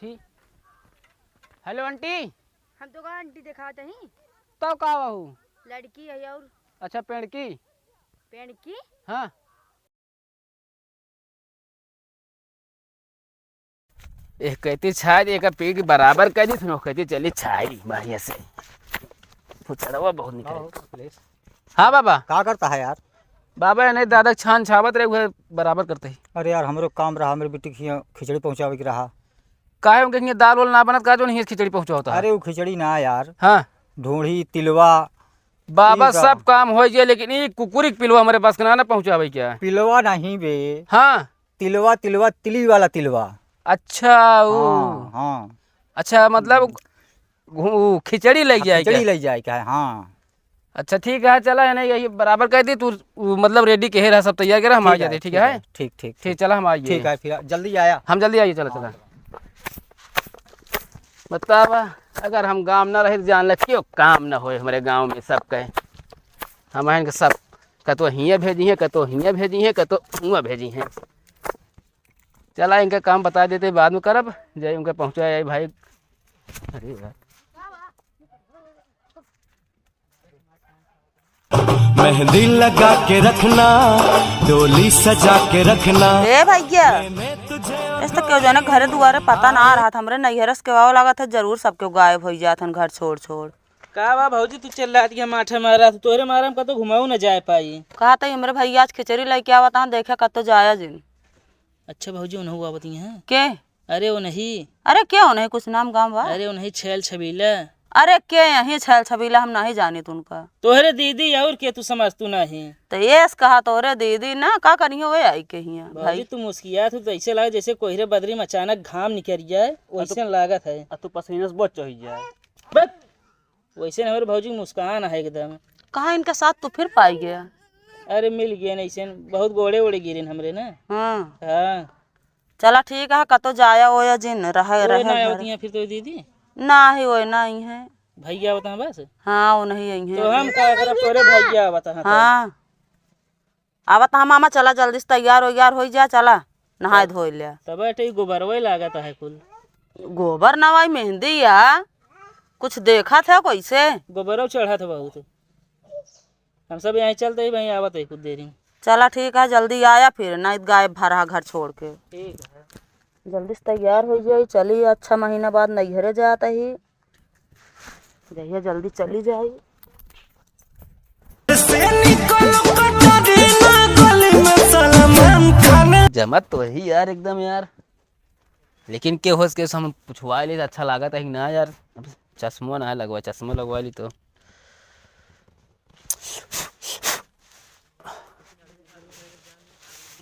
ही। Hello aunty. हम तो कहा आंटी दिखाते ही तो का बहू लड़की है और अच्छा पेड़ की पेड़ की। हाँ एक कहती छाई एक पेड़ की बराबर कर दी थी कहती चली छाई बढ़िया से फुचड़वा बहुत निकले। हाँ बाबा क्या करता है यार? बाबा नहीं दादा छान छावत रहे हुए बराबर करते ही। अरे यार हमरो काम रहा, मेरी बेटी की खिचड़ी पहुंचावे की रहा। काहे उनके हियां दाल वाल ना बनत का जो नहीं खिचड़ी पहुंचा होता है। अरे वो खिचड़ी ना यार, हाँ ढूंढी तिलवा बाबा सब काम हो जाए लेकिन ये कुकुरी पिलवा हमारे पास ना पहुंचावे क्या। पिलवा नहीं बे, हाँ तिलवा तिलवा तिली वाला तिलवा। अच्छा हाँ हाँ अच्छा मतलब खिचड़ी लग जाए खिचड़ी लग जाए क्या? हाँ अच्छा ठीक है चला है नहीं यही बराबर कर दी तू मतलब रेडी के रहा सब तैयार कर हम आ जाते। ठीक है ठीक ठीक ठीक चला हम आइए। ठीक है फिर जल्दी आया। हम जल्दी आइए चला चला। बतावा अगर हम गांव ना रहे जान लखियो काम ना होए हमारे गांव में सब कहे हम सब कतो हियाँ भेजी हैं कतो हियाँ भेजी हैं कतो हुआ भेजी हैं। चला इनका काम बता देते बाद में करब जय उनका पहुँचाए भाई। अरे यार मेहंदी लगा के रखना, डोली सजा के रखना। ए भैया इस तो क्यों जाने घरे दुआरे पता ना आ रहा था। हमरे नैहरस के वाव लगा था जरूर सबके गायब हो जात हन घर छोड़ छोड़। का बा भौजी तू चल रहा थी माठे मारा तोहरे मारा में कतो घुमाऊ न जाए पाई। कहा था हमरे भैया आज खिचड़ी लेके आवत हाँ देखे कतो जाया जिन। अच्छा भौजी उन्हें आवती हैं के? अरे वो नहीं अरे क्या नहीं कुछ नाम गाँव बा? अरे वो नहीं छैल छबीला। अरे के यही छैल छबीला हम नहीं जानी तुनका। तोहरे दीदी और के तू समझ तू नहीं तो ये कहा तोरे दीदी ना का करियो वे आई के हिया भाई तू मुस्कियात हो तो ऐसे लगा जैसे कोहरे बदरी में अचानक घाम निकल जाए वैसे लागत है। तू पसीने से बच चढ़ जाए बस वैसे हमारे भौजी मुस्कान है एकदम। कहा इनके साथ तू फिर पाई गया? अरे मिल गया ना ऐसे बहुत गोड़े ओड़े गिरे हमरे ना। हाँ हाँ चला ठीक है कतो जाया वो जिन रहे ना रहे आवती हैं फिर तो दीदी ना ही वो नहीं है भैया बता बस। हाँ वो नहीं आई तो है। हम क्या करब तोरे भैया बता। हाँ आवत हम मामा चला जल्दी से तैयार हो जा चला नहाए धोए लिया। तब गोबरवा लागत है कुल गोबर नवाई मेहंदी या कुछ देखा था कैसे? गोबरों चढ़ा था बहुत। हम सब यहाँ चलते ही भाई आवत है कुछ देरी। चला ठीक है जल्दी आया फिर नहीं गायब भरा घर छोड़ के। ठीक है जल्दी से तैयार हो जाए चली अच्छा महीना बाद नैहरे जाता ही जहिया जल्दी चली जाए। जमत तो ही यार एकदम यार लेकिन के होश के हम पुछवा ली अच्छा लागत है ना यार। चश्मा ना लगवा चश्मा लगवा ली तो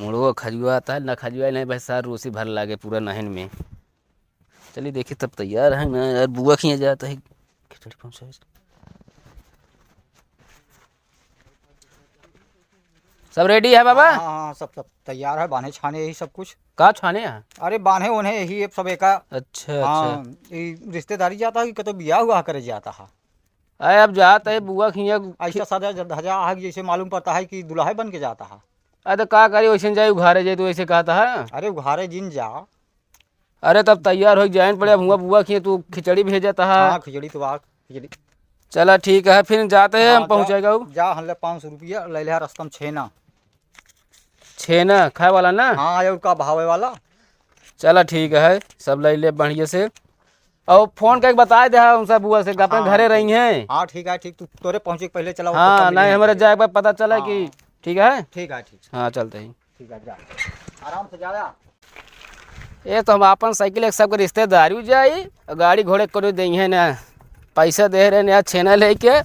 मुड़ो खजुआ आता है ना खजुआ नहीं भाई सार रूसी भर लागे पूरा नहन में। चलिए देखिए तब तैयार है ना यार बुआ खिया जाता है खिचड़ी पहुँचाए। सब रेडी है बाबा? हाँ सब सब तैयार है, बाने छाने यही सब कुछ। का छाने हैं? अरे बाने उन्हें यही सब एक। अच्छा हाँ रिश्तेदारी जाता है कि कतो बियाह हुआ करे जाता है। अरे अब जाता है बुआ खिया ऐसा सादा धजा है जैसे मालूम पड़ता है कि दुल्हा बन के जाता है। अरे तो का करी वैसे जाए उघारे जाए तो ऐसे कहता है। अरे उघारे जिन जा। अरे तब तैयार हो जाए पड़े हुआ बुआ खिए तू खिचड़ी भेजता है। हाँ खिचड़ी तो आ खिचड़ी। चला ठीक है फिर जाते हैं हम पहुँचेगा जा हल्ले 500 रुपया ले ले रस्तम छेना खाए वाला ना। हाँ और का भावे वाला। चला ठीक है सब ले ले बढ़िया से और फोन करके बता दे उनसे बुआ से अपने घरे रही हैं। हाँ ठीक है ठीक तू तोरे पहुँचे पहले चला। हाँ नहीं हमारे जाए पता चला कि ठीक है। ठीक है ठीक। हाँ चलते ही ठीक है जा आराम से जा। ये तो हम अपन साइकिल एक सबके रिश्तेदारी जाई गाड़ी घोड़े कर दी है ना पैसा दे रहे ना छेना लेके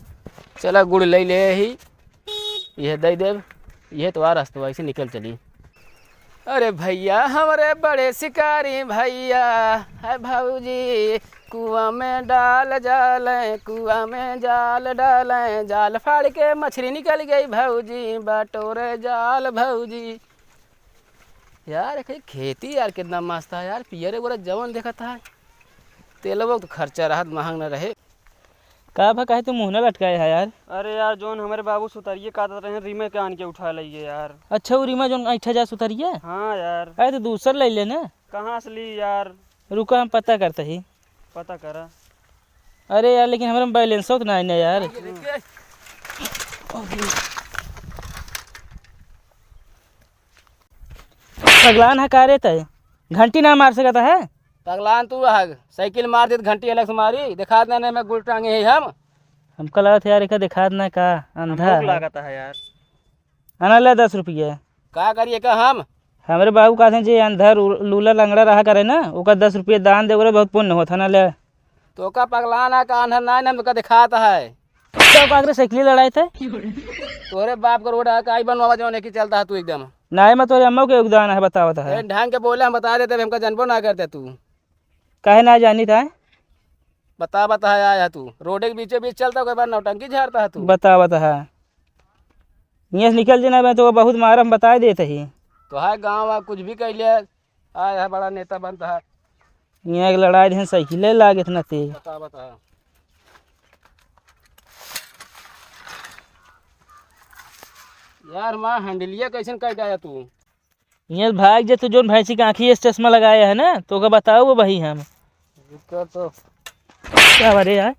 चला गुड़ ले ले ही यह दे दे यह तो आ रास्ता ऐसे निकल चली। अरे भैया हमारे बड़े शिकारी भैया है भाऊजी कुआं में डाल जालें कुआं में जाल डालें जाल फाड़ के मछली निकल गई भाऊजी बटोरे जाल भाऊजी। यार खेती यार कितना मस्त है यार पियरे बोरा जवन देखा था तेलवा तो खर्चा रहा महंग न रहे। का भा कहे तू मुँह न लटकाए है यार। अरे यार जोन हमारे बाबू सुतरिए काटत रहे रीमे के आन के उठा लिये यार। अच्छा वो रीमा जोन ऐठा जा सुतरिया। हाँ यार। अरे तो दूसर ले ले ना। कहाँ से ली यार? रुका हम पता करते ही। पता करा। अरे यार लेकिन हमारे में बैलेंस तो नहीं ना यार। पगलान हकारे तय घंटी ना मार सकता है। पगलान तू हग साइकिल मार दे तो घंटी अलग से मारी दिखा देने में गुल टांगे है हम। हमको लगा था यार एक दिखा देना का अंधा हमको है। लागत है यार। आना ले 10 रुपया। का करिए का हम हमारे बाबू कहते जे अंधा लूला लंगड़ा रहा करे ना ओका 10 रुपया दान दे बहुत पुण्य होता ना ले। तो का पगलान है का अंधर ना तो का दिखाता है। तो कागरे साइकिल लड़ाए थे। तोरे बाप का रोड है का आई बनवा जो नहीं चलता है तू एकदम। नहीं मैं तोरे अम्मा के योगदान है बतावता है। ढंग के बोले हम बता देते हमका जनबो ना करते तू। काहे ना जानी था बता आया तू रोड के बीचों बीच चलता कोई बार नौटंकी झाड़ता है तू। बतावता है यहाँ से निकल जाना मैं तो बहुत मारा हम बता देते ही। तो है गाँव कुछ भी कह लिया आया है बड़ा नेता बनता है। यहाँ एक लड़ाई थे साइकिल लागे इतना तेज। बता यार माँ हैंडलिया कैसे कह गया तू। यहाँ भाग जे तू जो भैंसी की आँखी से चश्मा लगाया है ना तो का बताओ वो वही हम तो क्या बारे यार।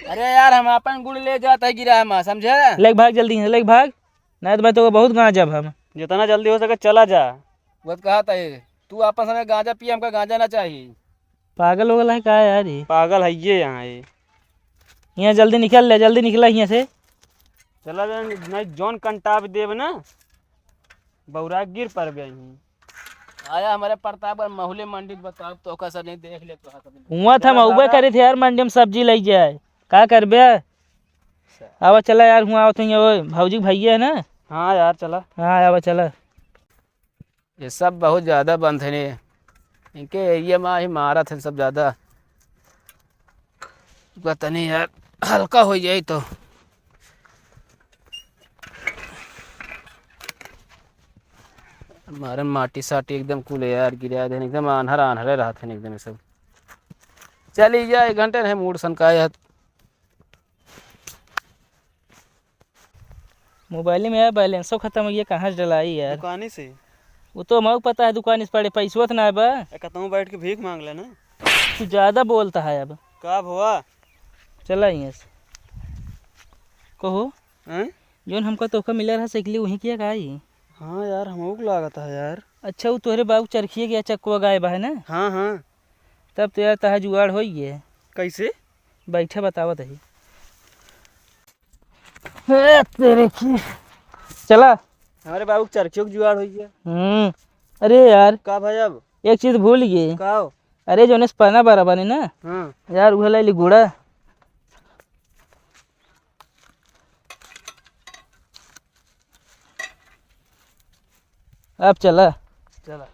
अरे यार हम अपन गुड़ ले जाता है गिरा हम समझे। लेग भाग जल्दी है लेग भाग नहीं तो मैं तो बहुत गाँव जब हम जितना जल्दी हो सके चला जा। वो कहा था तू आपस में गांजा पिए हमका गांजा ना चाहिए। पागल हो गया है का यार ये। पागल है ये यहाँ ये। यहाँ जल्दी निकल ले जल्दी निकला यहाँ से। चला जा नहीं जौन कंटाप देव ना बौरा गिर पर गई। आया हमारे प्रताप महुले मंडी बताओ तो कैसा नहीं देख ले तो हुआ था महुबे करे थे यार मंडी में सब्जी ले जाए का करबे। अब चला यार हुआ तो भौजी भैया है ना। हाँ यार चला। हाँ अब चला। ये सब बहुत ज़्यादा बंद है ने इनके एरिया में ही मारा थे सब ज़्यादा। पता नहीं यार हल्का हो जाए तो। हमारे माटी साटी एकदम कुल यार गिरा दे एकदम आन्हरे रहा थे एकदम सब। चली जाए 1 घंटे रहे मूड सनका यार। मोबाइल में यार बैलेंसो खत्म हो गया कहाँ से डलाई यार। दुकानी से वो तो मऊ पता है दुकान से पड़े पैसों तो ना बा। कहता बैठ के भीख मांग लेना। तू ज़्यादा बोलता है अब। का हुआ चला यहाँ से कहो हैं? जोन हमको तोहफा मिला रहा साइकिल वहीं किया का ही। हाँ यार हमको को लागत है यार। अच्छा वो तोहरे बाबू चरखिए गया चक्कुआ गायब है ना। हाँ हाँ। तब तो यार तहा जुगाड़ हो गया। कैसे बैठा बतावत है तेरे की। चला हमारे बाबू के चरखियों की जुगाड़ हो गया। अरे यार का भाई अब एक चीज भूल गए। का हो? अरे जो पहना बराबर है ना हाँ यार वह लाई गुड़ा। अब चला चला।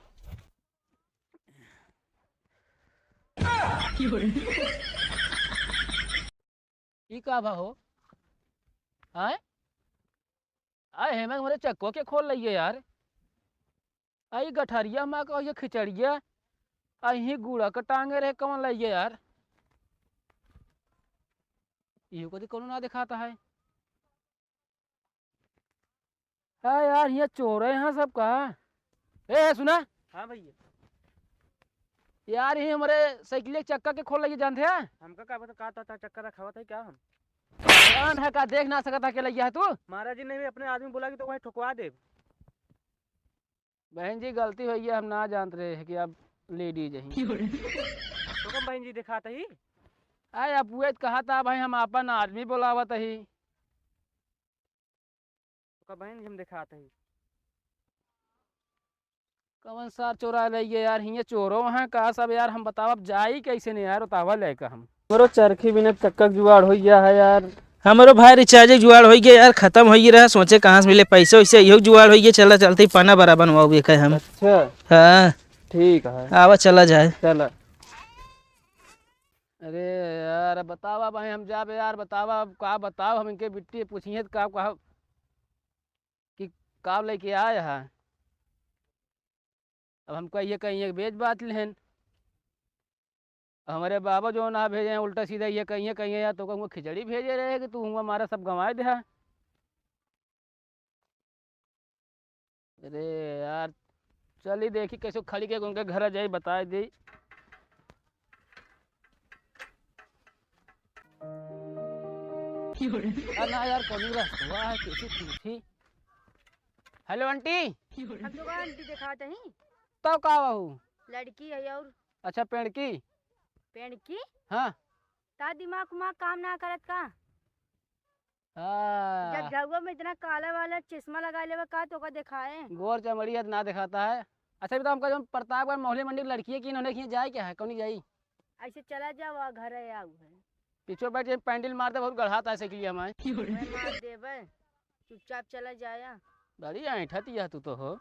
ई का भा हो आए आए हेमंग मेरे चक्को के खोल लइए यार। आई गठरिया माँ का ये खिचड़िया आई गुड़ा का टांगे रहे कौन लइए यार। इहो को कोनो ना दिखाता है। हाँ यार ये चोर है यहाँ सब का। ए सुना हाँ भैया यार ये हमारे साइकिल के चक्का के खोल लइए जानते हैं। हमका का बता का चक्कर रखा था क्या हम कौन है का देख ना सकता के लइया है तू। महाराज जी ने भी अपने आदमी बोला कि तो वही ठुकवा दे। बहन जी गलती हुई है हम ना जानते रहे कि आप लेडीज हैं। तो कम बहन जी दिखाता ही। आए अब वो कहा था भाई हम अपन आदमी बोलावत ही। तो बहन जी हम दिखाता ही। कौन सा चोरा रही यार ये चोरों हैं का सब यार हम बताओ अब जाई कैसे नहीं यार उतावा लेकर हम। मेरे चरखी बिना चक्का जुगाड़ हो गया है यार। हमारो भाई रिचार्ज जुगाड़ हो गया यार खत्म हो रहा सोचे कहाँ से मिले पैसे वैसे यही जुगाड़ हो गया। चला चलते पाना बराबर हुआ हम। अच्छा हाँ ठीक है आवा चला जाए। चला। अरे यार बतावा भाई हम जाबे यार बतावा अब का बताओ हम इनके बिट्टी पूछिए तो का कहा कि का लेके आए है। अब हम कहिए कहिए बेच बात लेन हमारे बाबा जो ना भेजे हैं उल्टा सीधा ये कहिए यार तो कहूँगा खिचड़ी भेजे रहे कि तू हुआ हमारा सब गंवाए दे। अरे यार चली देखी कैसे खड़ी के उनके घर जाए बताए दी। ना यार कौन रास्ता है कैसे पूछी। Hello aunty. हम तो कहा आंटी दिखाते ही तो का बहू। लड़की है और अच्छा पेड़ की। पेड़ की हाँ ता दिमाग उमाग काम ना करत का। जब हाँ झगुआ में इतना काला वाला चश्मा लगा लेवा का तो का दिखाए। गोर चमड़िया ना दिखाता है। अच्छा बताओ हमका जो प्रतापगढ़ मोहल्ले मंडी की लड़की है कि इन्होंने कहीं जाए क्या है कौन जाई। ऐसे चला जाओ घर है आऊ है पीछे बैठ के पैंडल मारते बहुत गढ़ाता है साइकिलिया में। मैं मार देवे चुपचाप चला जाया। बड़ी ऐठत यह तू तो हो।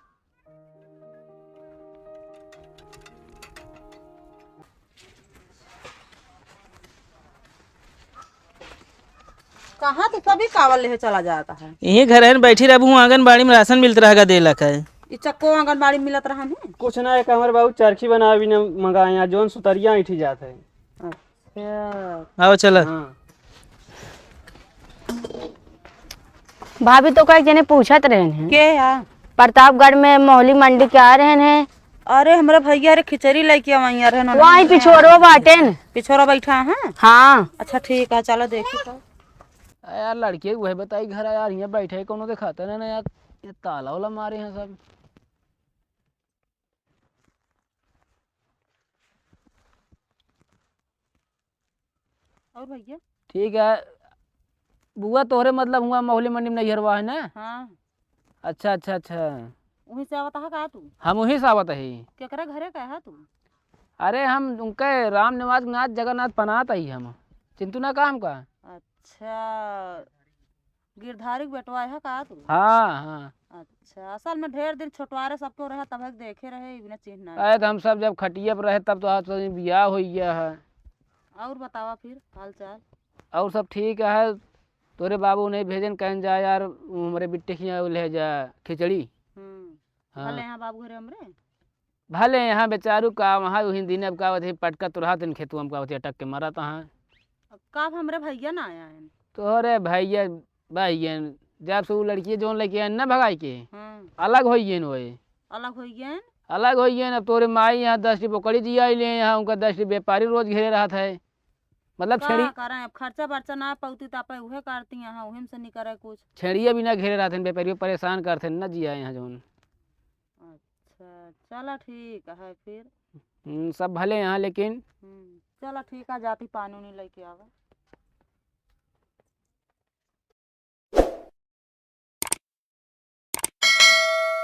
कहाँ तो कभी कावल ले चला जाता है। यही घर है बैठी रहू आंगनबाड़ी में राशन मिलता रहेगा देलक है। ये चक्को आंगनबाड़ी में मिलत रहा है। कुछ ना एक हमारे बाबू चरखी बना भी मंगाए यहाँ जोन सुतरिया ऐठी जाते हैं। अच्छा आओ चला। हाँ भाभी तो कई जने पूछत रहे हैं के यार प्रतापगढ़ में मोहली मंडी के आ रहे हैं। अरे हमारे भैया रे खिचड़ी लेके आवाई रहे वहीं पिछोड़ो बाटेन। पिछोरा बैठा है। हाँ अच्छा ठीक है चलो देखी तो। यार लड़के वही बताई घर यार यहाँ बैठे कोनो दिखाते ना यार ये ताला वाला मारे हैं सब। और भैया ठीक है बुआ तोहरे मतलब हुआ मोहल्ले मंडी में नैहरवा है ना। हाँ अच्छा अच्छा अच्छा वहीं से आवता है का तू। हम वहीं से आवत है। केकरा घरे का है तू। अरे हम उनके राम निवास नाथ जगन्नाथ पनात आई हम चिंतु ना काम का। अच्छा गिरधारी बेटवा है का तू। हाँ हाँ अच्छा असल में ढेर दिन छोटवारे सबको रहे तब देखे रहे बिना चिन्ह अरे तो हम सब जब खटिया पर रहे तब तो आज तो बियाह हो गया है। और बतावा फिर हाल चाल। और सब ठीक है। तोरे बाबू नहीं भेजन कहन जा यार हमारे बिट्टे की यहाँ ले जा खिचड़ी। हाँ। भले यहाँ बाबू घरे हमरे। भले यहाँ बेचारू का वहाँ हिंदी ने अब का पटका तुरहा दिन खेतु हम का अटक के मरा था। अब कब हमरे भैया ना आया है। तोहरे भैया भैया जब से वो लड़की जोन लेके आए ना भगाई के हाँ अलग हो गए वो अलग हो गए। अलग हो गए। अब तोरे माई यहाँ 10 पकड़ी दिया ले यहाँ उनका 10 व्यापारी रोज घेरे रहा था मतलब छेड़ी का करें अब खर्चा बर्चा ना पाती तो आप उहे करती यहाँ उहे से नहीं करे कुछ। छेड़िया भी ना घेरे रहा थे व्यापारी परेशान करते ना जिया यहाँ जोन। अच्छा चलो ठीक है फिर। सब भले यहाँ लेकिन चलो ठीक है जाती पानी उनी लेके आवा।